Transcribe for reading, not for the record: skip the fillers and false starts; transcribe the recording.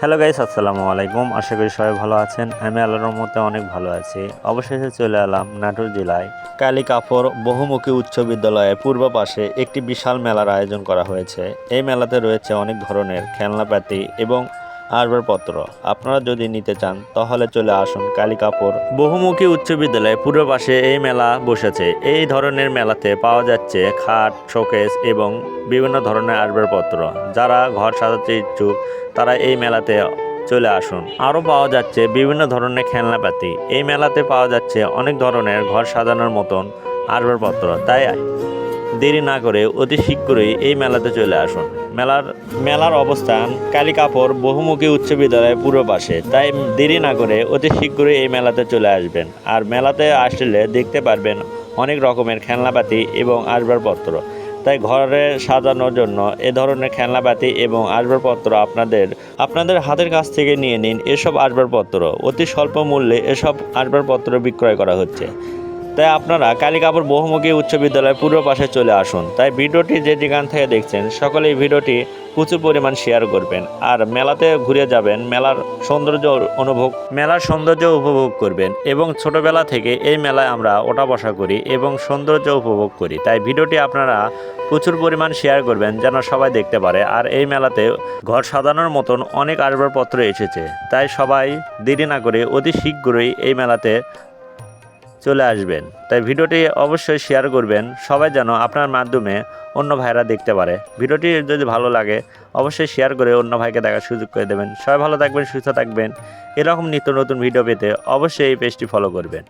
Hello guys, আসসালামু আলাইকুম। আশা করি সবাই ভালো আছেন। আমি আল্লাহর রহমতে অনেক ভালো আছি। অবশেষে চলে এলাম নাটোর জেলায় কালী কাপুর বহুমুখী উচ্চ বিদ্যালয়ের পূর্ব পাশে একটি বিশাল মেলার আয়োজন করা হয়েছে। এই মেলাতে রয়েছে অনেক ধরনের খেলনাপাতি এবং আসবাবপত্র। আপনারা যদি নিতে চান তাহলে চলে আসুন কালী কাপুর বহুমুখী উচ্চ বিদ্যালয়ের পূর্ব পাশে এই মেলা বসেছে। এই ধরনের মেলাতে পাওয়া যাচ্ছে খাট, শোকেস এবং বিভিন্ন ধরনের আসবাবপত্র। যারা ঘর সাজাতে ইচ্ছুক তারা এই মেলাতে চলে আসুন। আরও পাওয়া যাচ্ছে বিভিন্ন ধরনের খেলনাপাতি। এই মেলাতে পাওয়া যাচ্ছে অনেক ধরনের ঘর সাজানোর মতন আসবাবপত্র। তাই দেরি না করে অতি শীঘ্রই এই মেলাতে চলে আসুন। মেলার অবস্থান কালী কাপুর বহুমুখী উচ্চ বিদ্যালয়ের পূর্ব পাশে। তাই দেরি না করে অতি শীঘ্রই এই মেলাতে চলে আসবেন। আর মেলাতে আসলে দেখতে পারবেন অনেক রকমের খেলনাপাতি এবং আসবাবপত্র। তাই ঘরে সাজানোর জন্য এ ধরনের খেলনাপাতি এবং আসবাবপত্র আপনাদের হাতের কাছ থেকে নিয়ে নিন। এসব আসবাবপত্র অতি স্বল্প মূল্যে এসব আসবাবপত্র বিক্রয় করা হচ্ছে। তাই আপনারা কালী কাপুর বহুমুখী উচ্চ বিদ্যালয়ের পূর্ব পাশে চলে আসুন। তাই ভিডিওটি যে যেখান থেকে দেখছেন সকলে এই ভিডিওটি প্রচুর পরিমাণ শেয়ার করবেন। আর মেলাতে ঘুরে যাবেন, মেলার সৌন্দর্য উপভোগ করবেন। এবং ছোটবেলা থেকে এই মেলায় আমরা ওঠা বসা করি এবং সৌন্দর্য উপভোগ করি। তাই ভিডিওটি আপনারা প্রচুর পরিমাণ শেয়ার করবেন যেন সবাই দেখতে পারে। আর এই মেলাতে ঘর সাজানোর মতন অনেক আসবাবপত্র এসেছে। তাই সবাই দেরি না করে অতি শীঘ্রই এই মেলাতে চলে আসবেন। তাই ভিডিওটি অবশ্যই শেয়ার করবেন, সবাই যেন আপনার মাধ্যমে অন্য ভাইরা দেখতে পারে। ভিডিওটি যদি ভালো লাগে অবশ্যই শেয়ার করে অন্য ভাইকে দেখার সুযোগ করে দেবেন। সবাই ভালো থাকবেন, সুস্থ থাকবেন। এরকম নিত্য নতুন ভিডিও পেতে অবশ্যই এই পেজটি ফলো করবেন।